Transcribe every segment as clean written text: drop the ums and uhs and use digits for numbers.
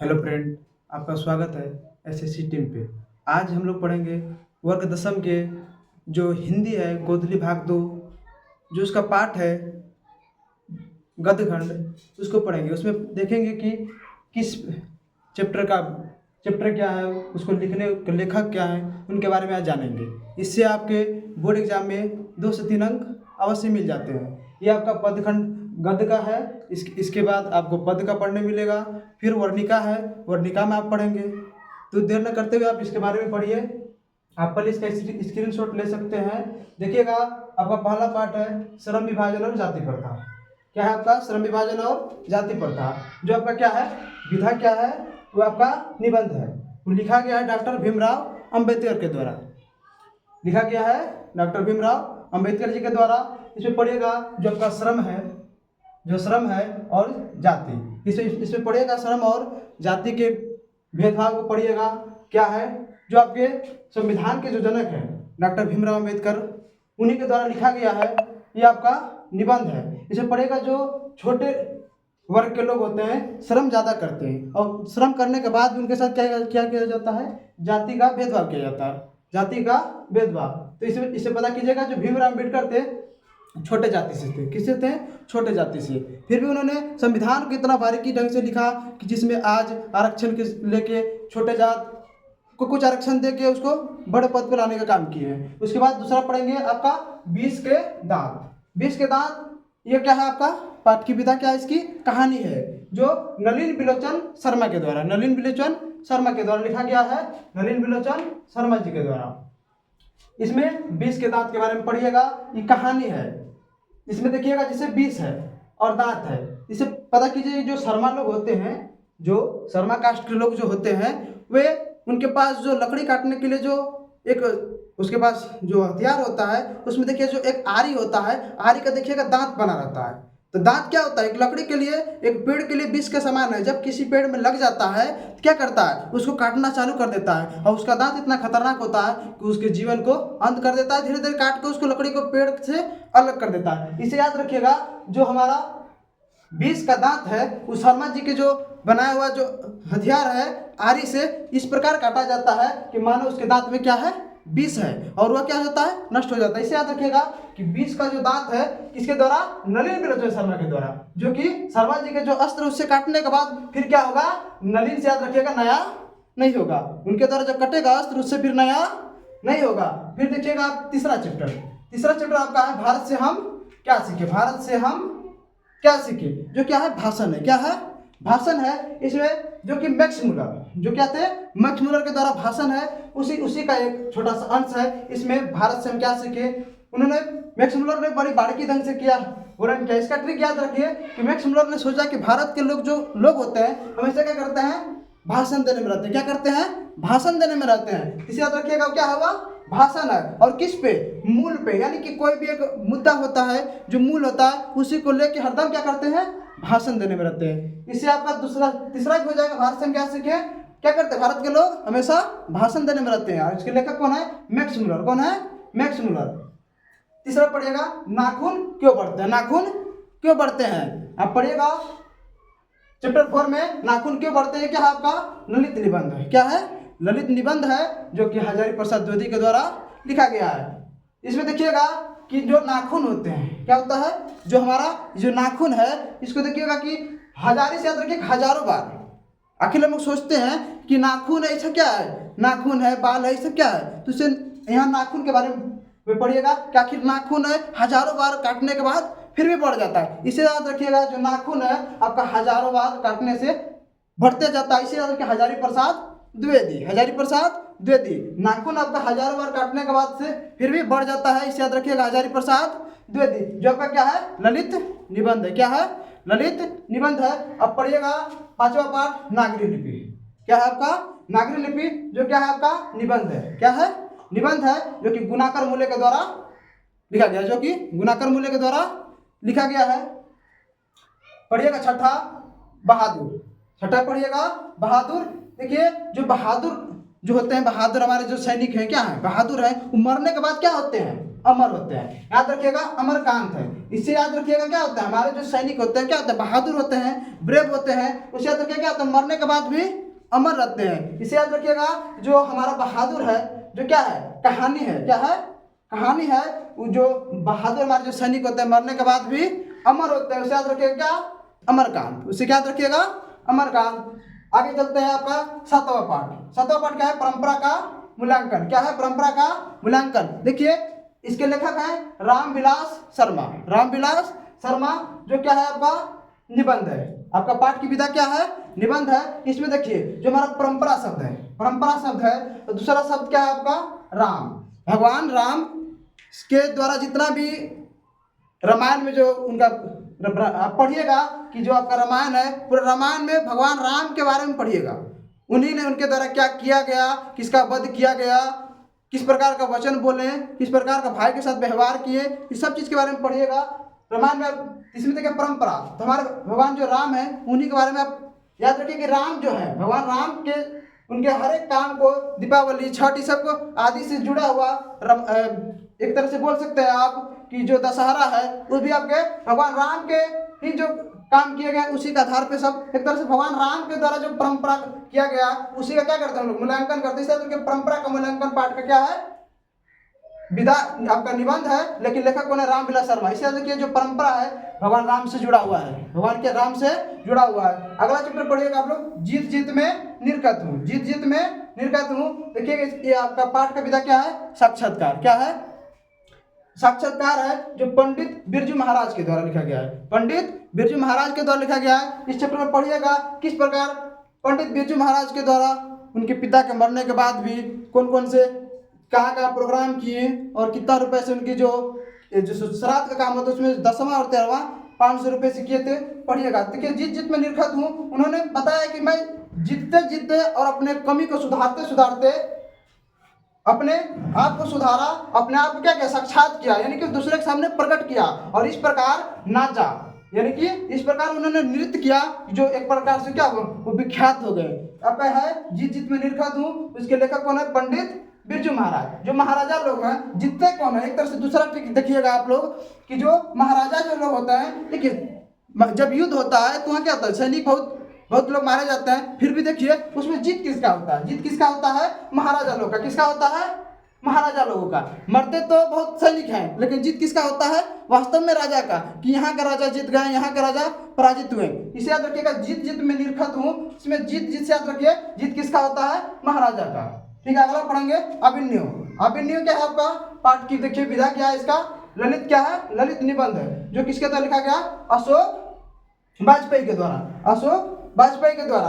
Hello friend, आपका स्वागत है एसएससी टीम पे। आज हम लोग पढ़ेंगे वर्ग दशम के जो हिंदी है गोधली भाग दो, जो उसका पाठ है गद्यखंड, उसको पढ़ेंगे। उसमें देखेंगे कि किस चैप्टर क्या है, उसको लिखने के लेखक क्या है, उनके बारे में आज जानेंगे। इससे आपके बोर्ड एग्जाम में 2 से 3 अंक अवश्य मिल जाते हैं। ये आपका पदखंड गद्य का है। इसके बाद आपको पद का पढ़ने मिलेगा। फिर वर्णिका है, वर्णिका में आप पढ़ेंगे। तो देर न करते हुए आप इसके बारे में पढ़िए। आप पहले इसका स्क्रीनशॉट ले सकते हैं। देखिएगा, आपका पहला पार्ट है श्रम विभाजन और जाति प्रथा। क्या है आपका? श्रम विभाजन और जाति प्रथा। जो आपका क्या है, विधा क्या है, वो आपका निबंध है। वो लिखा गया है डॉक्टर भीमराव अंबेडकर के द्वारा। लिखा गया है डॉक्टर भीमराव अंबेडकर जी के द्वारा। इसमें पढ़िएगा जो आपका श्रम है, जो श्रम है और जाति, इसमें पढ़िएगा श्रम और जाति के भेदभाव को पढ़िएगा। क्या है, जो आपके संविधान के जो जनक हैं डॉक्टर भीमराव अंबेडकर, उन्हीं के द्वारा लिखा गया है। ये आपका निबंध है। इसमें पढ़िएगा जो छोटे वर्ग के लोग होते हैं श्रम ज़्यादा करते हैं, और श्रम करने के बाद उनके साथ क्या क्या किया जाता है, जाति का भेदभाव किया जाता है, जाति का भेदभाव। तो इससे पता कीजिएगा जो भीमराव अंबेडकर थे छोटे जाति से थे। किससे थे? छोटे जाति से। फिर भी उन्होंने संविधान को इतना बारीकी ढंग से लिखा कि जिसमें आज आरक्षण के लेके छोटे जात को कुछ आरक्षण दे के उसको बड़े पद पर लाने का काम किए हैं। उसके बाद दूसरा पढ़ेंगे आपका 20 के दांत। 20 के दांत ये क्या है आपका? पाठ की विधा क्या है, इसकी कहानी है जो नलिन बिलोचन शर्मा के द्वारा, नलिन बिलोचन शर्मा के द्वारा लिखा गया है, नलिन बिलोचन शर्मा जी के द्वारा। इसमें 20 के दांत के बारे में पढ़िएगा। ये कहानी है। इसमें देखिएगा जैसे 20 है और दांत है, इसे पता कीजिए। जो शर्मा लोग होते हैं, जो शर्मा कास्ट के लोग जो होते हैं, वे उनके पास जो लकड़ी काटने के लिए जो एक उसके पास जो हथियार होता है, उसमें देखिए जो एक आरी होता है, आरी का देखिएगा दांत बना रहता है। तो दांत क्या होता है? एक लकड़ी के लिए, एक पेड़ के लिए विष के समान है। जब किसी पेड़ में लग जाता है तो क्या करता है, उसको काटना चालू कर देता है, और उसका दांत इतना खतरनाक होता है कि उसके जीवन को अंत कर देता है। धीरे धीरे काट के उसको लकड़ी को पेड़ से अलग कर देता है। इसे याद रखिएगा, जो हमारा 20 का दांत है, उस शर्मा जी के जो बनाया हुआ जो हथियार है आरी से इस प्रकार काटा जाता है कि मानो उसके दांत में क्या है, 20 है, और वह क्या होता है, नष्ट हो जाता है। इसे याद रखिएगा कि 20 का जो दांत है किसके द्वारा? नलिन बिलोचन शर्मा के द्वारा। जो कि शर्मा जी के जो अस्त्र उससे काटने के बाद फिर क्या होगा, नलिन से याद रखिएगा नया नहीं होगा। उनके द्वारा जब कटेगा अस्त्र उससे फिर नया नहीं होगा। फिर देखिएगा आप तीसरा चैप्टर आपका है भारत से हम क्या सीखे। भारत से हम क्या सीखे, जो क्या है, भाषण है। क्या है? भाषण है। इसमें जो कि मैक्स मुलर, जो क्या थे, मैक्स मुलर के द्वारा भाषण है, उसी का एक छोटा सा अंश है। इसमें भारत से हम क्या सीखे, उन्होंने मैक्स मुलर ने बड़ी बारीकी ढंग से किया वर्णन किया। इसका ट्रिक याद रखिए कि मैक्स मुलर ने सोचा कि भारत के लोग जो लोग होते हैं हमेशा क्या करते हैं, भाषण देने में रहते हैं। क्या करते हैं? भाषण देने में रहते हैं। इसे याद रखिएगा, क्या हुआ, भाषण है। और किस पे? मूल पे। यानी कि कोई भी एक मुद्दा होता है जो मूल होता है, उसी को लेके हरदम क्या करते हैं, भाषण देने में रहते हैं। इससे आपका तीसरा भी हो जाएगा। भारत से हम क्या सीखे, क्या करते हैं, भारत के लोग हमेशा भाषण देने में रहते हैं। और इसके लेखक कौन है? Max Muller. कौन है? Max Muller. तीसरा पढ़िएगा, नाखून क्यों बढ़ते हैं। नाखून क्यों बढ़ते हैं आप पढ़िएगा चैप्टर 4 में। नाखून क्यों बढ़ते हैं क्या है आपका? ललित निबंध है। क्या है? ललित निबंध है, जो कि हजारी प्रसाद द्विवेदी के द्वारा लिखा गया है। इसमें देखिएगा कि जो नाखून होते हैं, क्या होता है, जो हमारा जो नाखून है, इसको देखिएगा कि हजारी से याद रखिए हजारों बार। आखिर हम लोग सोचते हैं कि नाखून है, ऐसा क्या है, नाखून है, बाल है, सब क्या है। तो इसे यहाँ नाखून के बारे में पढ़िएगा कि आखिर नाखून है, हजारों बार काटने के बाद फिर भी बढ़ जाता है। इसे याद रखिएगा, जो नाखून है आपका हजारों बार काटने से बढ़ते जाता है। इसे याद रखिए हजारी प्रसाद द्विवेदी। हजारी प्रसाद द्विवेदी। नाखून आपका हजारों बार काटने के बाद से फिर भी बढ़ जाता है। इसे याद रखिएगा हजारी प्रसाद द्विवेदी। जो आपका क्या है, ललित निबंध है। क्या है? ललित निबंध है। अब पढ़िएगा 5वां पाठ, नागरी लिपि। क्या है आपका? नागरी लिपि, जो क्या है आपका, निबंध है। क्या है? निबंध है, जो कि गुणाकर मूल्य के द्वारा लिखा गया है, जो कि गुणाकर मूल्य के द्वारा लिखा गया है। पढ़िएगा छठा, बहादुर। छठा पढ़िएगा, बहादुर। देखिए जो बहादुर जो होते हैं, बहादुर हमारे जो सैनिक हैं, क्या है, बहादुर है, वो मरने के बाद क्या होते हैं, अमर होते हैं। याद रखिएगा, अमरकांत है। इससे याद रखिएगा क्या होता है, हमारे जो सैनिक होते हैं क्या होते हैं, बहादुर होते हैं, ब्रेव होते हैं। उससे याद रखिएगा क्या होता है, मरने के बाद भी अमर रहते हैं। इसे याद रखिएगा, जो हमारा बहादुर है, जो क्या है, कहानी है, क्या है, कहानी है। वो जो बहादुर हमारे जो सैनिक होते हैं मरने के बाद भी अमर होते हैं, उसे याद रखिएगा क्या, अमरकांत। उसे क्या याद रखिएगा, अमरकांत। आगे चलते हैं, आपका 7वां पाठ। 7वां पाठ क्या है, परंपरा का मूल्यांकन। क्या है, परंपरा का मूल्यांकन। देखिए इसके लेखक हैं रामविलास शर्मा। रामविलास शर्मा, जो क्या है आपका निबंध है। आपका पाठ की विधा क्या है, निबंध है। इसमें देखिए जो हमारा परंपरा शब्द है, परंपरा शब्द है, तो दूसरा शब्द क्या है आपका, राम। भगवान राम के द्वारा जितना भी रामायण में जो उनका, आप पढ़िएगा कि जो आपका रामायण है, पूरे रामायण में भगवान राम के बारे में पढ़िएगा। उन्हीं ने, उनके द्वारा क्या किया गया, किसका वध किया गया, किस प्रकार का वचन बोले, किस प्रकार का भाई के साथ व्यवहार किए, इस सब चीज़ के बारे में पढ़िएगा रामायण में। इसमें देखिए परंपरा, तो हमारे भगवान जो राम है उन्हीं के बारे में आप याद रखिए कि राम जो है, भगवान राम के उनके हर एक काम को, दीपावली, छठ, इस सब को आदि से जुड़ा हुआ एक तरह से बोल सकते हैं आप कि जो दशहरा है वो भी आपके भगवान राम के ही जो काम किए गए उसी के आधार पे सब एक तरह से भगवान राम के द्वारा जो परंपरा किया गया उसी का क्या करते हैं हम लोग, मूल्यांकन करते हैं। इसलिए परंपरा का मूल्यांकन पाठ का क्या है, विधा आपका निबंध है, लेकिन लेखक कौन है, रामविलास शर्मा। इसलिए देखिए जो परंपरा है भगवान राम से जुड़ा हुआ है, भगवान के राम से जुड़ा हुआ है। अगला चैप्टर पढ़िएगा आप लोग, जीत जीत में निर्गत हूँ। जीत जीत में निर्गत हूँ। देखिए ये आपका पाठ का विधा क्या है, साक्षात्कार। क्या है, साक्षात्कार है, जो पंडित बिरजू महाराज के द्वारा लिखा गया है। पंडित बिरजू महाराज के द्वारा लिखा गया है। इस चैप्टर में पढ़िएगा किस प्रकार पंडित बिरजू महाराज के द्वारा उनके पिता के मरने के बाद भी कौन कौन से कहाँ कहाँ प्रोग्राम किए और कितना रुपए से उनकी जो श्राद्ध का काम होता है उसमें 10वां और 13वां 500 रुपये से किए थे, पढ़िएगा। देखिए जीत जीत में निर्गत हूँ, उन्होंने बताया कि मैं जीतते जीतते और अपने कमी को सुधारते सुधारते अपने आप को सुधारा, अपने आप को क्या किया, साक्षात किया, यानी कि दूसरे के सामने प्रकट किया और इस प्रकार नाचा, यानी कि इस प्रकार उन्होंने नृत्य किया जो एक प्रकार से क्या वो विख्यात हो गए। अब है जीत जीत में निर्गत हूँ, उसके लेखक कौन है, पंडित बिरजू महाराज। जो महाराजा लोग हैं जीतते कौन है, एक तरह से दूसरा ट्रिक देखिएगा आप लोग कि जो महाराजा जो लोग होते हैं, देखिए जब युद्ध होता है तो वहाँ क्या होता है, सैनिक बहुत लोग मारे जाते हैं, फिर भी देखिए उसमें जीत किसका होता है, जीत किसका होता है, महाराजा लोग का। किसका होता है, महाराजा लोगों का। मरते तो बहुत सैनिक हैं लेकिन जीत किसका होता है, वास्तव में राजा का, कि यहाँ का राजा जीत गए, यहाँ के राजा पराजित हुए। इसे याद रखिएगा, जीत जीत में निर्गत हूँ, इसमें जीत जीत से याद रखिए जीत किसका होता है, महाराजा का। ठीक है, अगला पढ़ेंगे अभिन्यु। अभिन्यु क्या है आपका, पाठ की देखिए विधा क्या है इसका, ललित क्या है, ललित निबंध है, जो किसके द्वारा लिखा गया, अशोक वाजपेयी के द्वारा, अशोक वाजपेयी के द्वारा।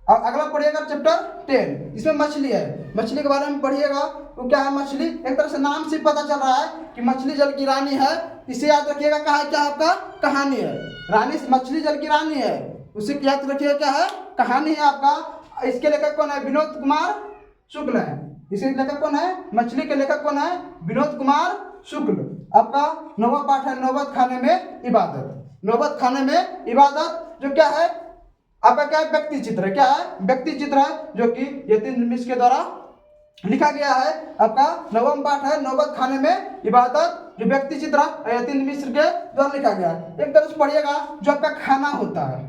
अगला पढ़िएगा चैप्टर 10, इसमें मछली है, मछली के बारे में पढ़िएगा। तो क्या है मछली, एक तरह से नाम से पता चल रहा है कि मछली जल की रानी है। इसे याद रखिएगा, कहा क्या आपका, कहानी है, रानी मछली जल की रानी है, उसे याद रखिएगा क्या है, कहानी है आपका। इसके लेखक कौन है, विनोद कुमार शुक्ल है। इसके लेखक कौन है, मछली के लेखक कौन है, विनोद कुमार शुक्ल। आपका 9वां पाठ है, नौबत खाने में इबादत। नौबत खाने में इबादत जो क्या है आपका, क्या है, व्यक्ति चित्र है। क्या है, व्यक्ति चित्र है, जो कि यतीन्द्र मिश्र के द्वारा लिखा गया है। आपका 9वां पाठ है, नौबत खाने में इबादत, जो व्यक्ति चित्र यतीन्द्र मिश्र के द्वारा लिखा गया है। एक तरह से पढ़िएगा, जो आपका खाना होता है,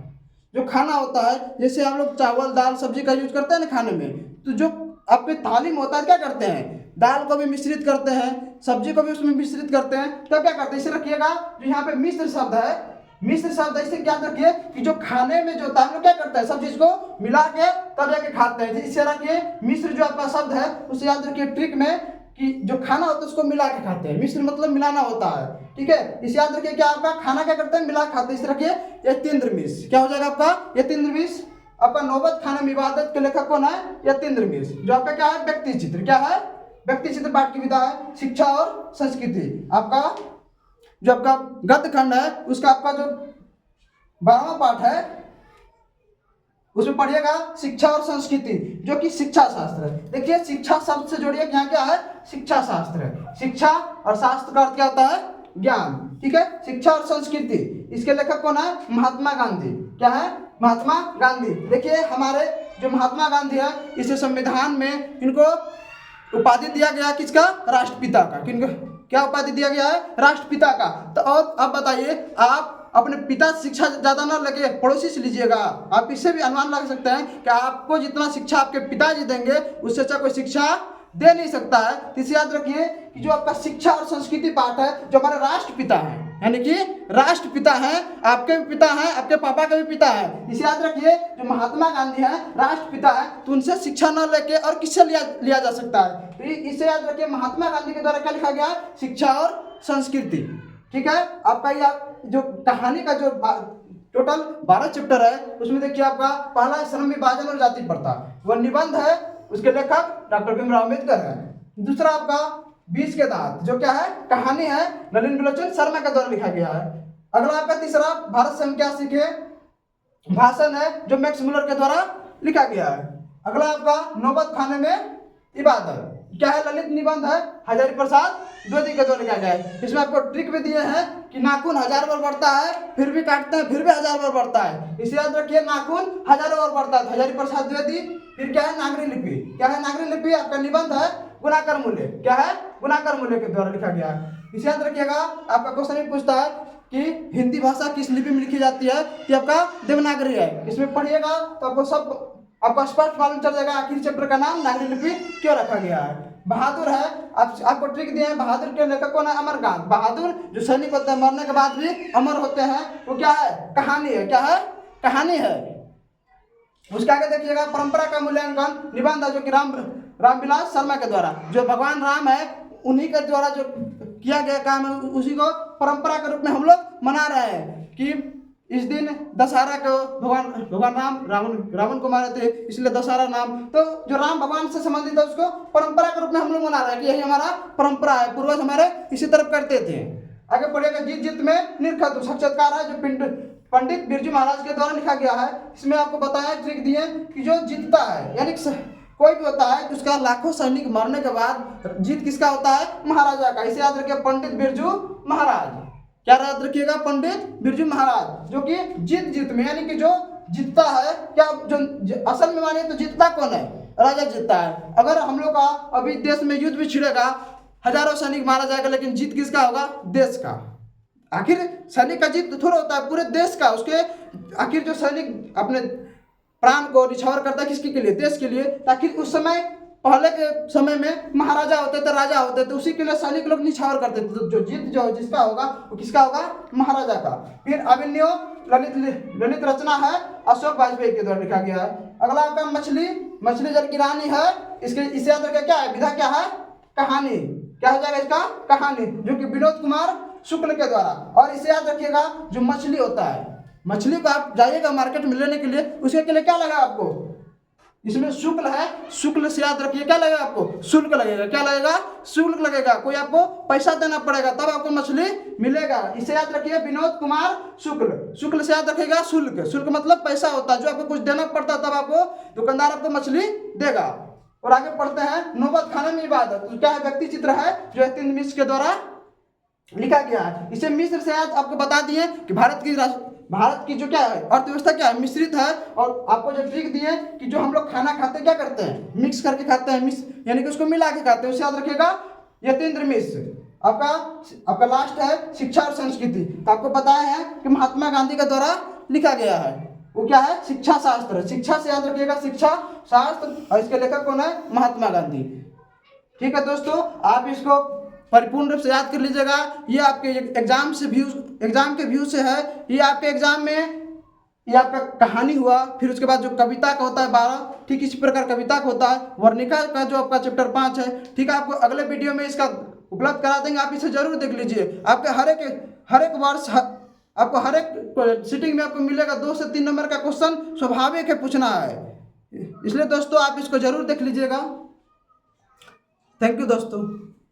जो खाना होता है, जैसे हम लोग चावल दाल सब्जी का यूज करते हैं ना खाने में, तो जो आपके थाली में होता है क्या करते हैं, दाल को भी मिश्रित करते हैं, सब्जी को भी उसमें मिश्रित करते हैं, तो क्या करते हैं, इसे रखिएगा जो यहाँ पे मिश्र शब्द है, मिश्र शब्द इसे क्या रखिए कि जो खाने में जो होता है क्या करता है, सब चीज को मिला के तब जाके खाते हैं। इसे रखिए मिश्र जो आपका शब्द है उसे याद रखिए ट्रिक में कि जो खाना होता है उसको मिला के खाते हैं, मिश्र मतलब मिलाना होता है। ठीक है, इसे याद रखिए क्या आपका खाना क्या करते हैं, मिला खाते हैं। इसे रखिए यतीन्द्र मिश्र, क्या हो जाएगा आपका, यतीन्द्र मिश्र। आपका नौबत खाने में इबादत के लेखक कौन है, यतीन्द्र मिश्र। जो आपका क्या है, व्यक्ति चित्र। क्या है, व्यक्ति चित्र पाठ की विधा है। शिक्षा और संस्कृति, आपका जो आपका गद्य खंड है उसका आपका जो 12वां पाठ है उसमें पढ़िएगा शिक्षा और संस्कृति, जो कि शिक्षा शास्त्र है। देखिए शिक्षा शब्द से जोड़िए, यहाँ क्या है, शिक्षा शास्त्र है। शिक्षा और शास्त्र का अर्थ क्या होता है, ज्ञान। ठीक है, शिक्षा और संस्कृति, इसके लेखक कौन है, महात्मा गांधी। क्या है, महात्मा गांधी। देखिए हमारे जो महात्मा गांधी है, इसे संविधान में इनको उपाधि दिया गया किसका, राष्ट्रपिता का। क्या उपाधि दिया गया है? राष्ट्रपिता का। तो अब बताइए, आप अपने पिता से शिक्षा ज़्यादा ना लेके पड़ोसी से लीजिएगा। आप इससे भी अनुमान लगा सकते हैं कि आपको जितना शिक्षा आपके पिताजी देंगे उससे अच्छा कोई शिक्षा दे नहीं सकता है। तो इसे याद रखिए कि जो आपका शिक्षा और संस्कृति पाठ है, जो हमारे राष्ट्रपिता हैं, यानी कि राष्ट्रपिता हैं, आपके भी पिता हैं, आपके पापा के भी पिता हैं, इसे याद रखिए। जो महात्मा गांधी हैं राष्ट्रपिता हैं, तो उनसे शिक्षा न लेके और किससे लिया जा सकता है? तो इसे याद रखिए, महात्मा गांधी के द्वारा क्या लिखा गया? शिक्षा और संस्कृति। ठीक है। आपका ये जो कहानी का जो टोटल 12 चैप्टर है, उसमें देखिए आपका पहला श्रम विभाजन और जाति प्रथा, वह निबंध है, उसके लेखक डॉक्टर भीमराव अम्बेडकर है। दूसरा आपका 20 के दांत, जो क्या है? कहानी है, नलिन विलोचन शर्मा के द्वारा लिखा गया है। अगला आपका तीसरा भारत से हम क्या सीखे भाषण है, जो मैक्स मुलर के द्वारा लिखा गया है। अगला आपका नौबत खाने में इबादत, क्या है? ललित निबंध है, हजारी प्रसाद द्विवेदी के द्वारा लिखा गया है। इसमें आपको ट्रिक भी दिए हैं कि नाखून 1000 बार बढ़ता है, फिर भी काटते हैं, फिर भी 1000 बार बढ़ता है। इसे याद रखिए, नाखून 1000 बार बढ़ता है। हजारी प्रसाद द्विवेदी। फिर क्या है? नागरी लिपि। क्या है नागरी लिपि? आपका निबंध है गुणाकर मूल्य। क्या है? गुणाकर मूल्य के द्वारा लिखा गया है। इसे याद रखिएगा। आपका क्वेश्चन भी पूछता है कि हिंदी भाषा किस लिपि में लिखी जाती है? ये आपका देवनागरी है। इसमें पढ़िएगा तो आपको स्पष्ट मालूम चल जाएगा आखिर चैप्टर का नाम नागरी लिपि क्यों रखा गया है। बहादुर है, आपको ट्रिक दिए हैं। बहादुर के लेखक कौन है? अमरकांत। बहादुर जो सैनिक होते हैं, मरने के बाद भी अमर होते हैं, वो क्या है? कहानी है। क्या है? कहानी है। उसके आगे देखिएगा, परंपरा का मूल्यांकन निबंध है, जो कि रामविलास शर्मा के द्वारा, जो भगवान राम है उन्हीं के द्वारा जो किया गया काम है, उसी को परंपरा के रूप में हम लोग मना रहे हैं कि इस दिन दशहरा को भगवान रावण को मारे थे, इसलिए दशहरा नाम। तो जो राम भगवान से संबंधित है उसको परंपरा के रूप में हम लोग मना रहे हैं कि यही हमारा परंपरा है, पूर्वज हमारे इसी तरफ करते थे। आगे पढ़िएगा, जीत जीत में निरखत साक्षात्कार है, जो पंडित बिरजू महाराज के द्वारा लिखा गया है। इसमें आपको बताया, ट्रिक दिए कि जो जीतता है, यानी कोई भी होता है, उसका लाखों सैनिक मरने के बाद जीत किसका होता है? महाराजा का। इसे याद रखिए, पंडित बिरजू महाराज। क्या याद रखिएगा? पंडित बिरजू महाराज, जो कि जीत में, यानी कि जो जीतता है, क्या जो असल में मानिए तो जीतता कौन है? राजा जीतता है। अगर हम लोग का अभी देश में युद्ध भी छिड़ेगा, हजारों सैनिक मारा जाएगा, लेकिन जीत किसका होगा? देश का। आखिर सैनिक का जीत थोड़ा होता है, पूरे देश का। उसके आखिर जो सैनिक अपने प्राण को निछावर करता है, किसके लिए? देश के लिए। ताकि उस समय, पहले के समय में महाराजा होते थे, राजा होते थे, उसी के लिए सैनिक लोग निछावर करते थे। तो जो जीत जो जिसका होगा वो किसका होगा? महाराजा का। फिर अभिनयो ललित रचना है, अशोक वाजपेयी के द्वारा लिखा गया है। अगला आपका मछली जल की रानी है। इसे याद रखिए, क्या है? विधा क्या है? कहानी। क्या हो जाएगा इसका? कहानी, जो कि विनोद कुमार शुक्ल के द्वारा। और इसे याद रखिएगा, जो मछली होता है, मछली को आप जाइएगा मार्केट में लेने के लिए, उसके लिए क्या लगा आपको? इसमें शुक्ल है, शुक्ल से याद रखिए क्या लगेगा आपको? शुल्क लगेगा। क्या लगेगा? शुल्क लगेगा। कोई आपको पैसा देना पड़ेगा, तब आपको मछली मिलेगा। इसे याद रखिए, विनोद कुमार शुक्ल से याद रखिएगा शुल्क मतलब पैसा होता है, जो आपको कुछ देना पड़ता है, तब आपको दुकानदार आपको मछली देगा। और आगे पढ़ते हैं, नौबत खाने में इबादत, क्या है? व्यक्ति चित्र है, जो यतीन्द्र मिश्र के द्वारा लिखा गया है। इसे मिश्र से आज आपको बता दिए कि भारत की जो क्या है अर्थव्यवस्था क्या है? मिश्रित है। और आपको जो ट्रिक दिए कि जो हम लोग खाना खाते हैं, क्या करते हैं? मिक्स करके खाते हैं, यानी कि उसको मिला के खाते हैं। उसे याद रखिएगा, यतीन्द्र मिश्र। आपका लास्ट है शिक्षा और संस्कृति। तो आपको बताया है कि महात्मा गांधी के द्वारा लिखा गया है। वो क्या है? शिक्षा शास्त्र। शिक्षा से याद रखिएगा, शिक्षा शास्त्र। और इसके लेखक कौन है? महात्मा गांधी। ठीक है दोस्तों, आप इसको परिपूर्ण रूप से याद कर लीजिएगा। ये आपके एग्जाम के व्यू से है। ये आपके एग्जाम में ये आपका कहानी हुआ, फिर उसके बाद जो कविता का होता है 12, ठीक इसी प्रकार कविता का होता है। वर्णिका का जो आपका चैप्टर 5 है, ठीक है, आपको अगले वीडियो में इसका उपलब्ध करा देंगे। आप इसे जरूर देख लीजिए। आपके हर एक वर्ष आपको हर एक सीटिंग में आपको मिलेगा 2 से 3 नंबर का क्वेश्चन स्वाभाविक है पूछना है। इसलिए दोस्तों आप इसको जरूर देख लीजिएगा। थैंक यू दोस्तों।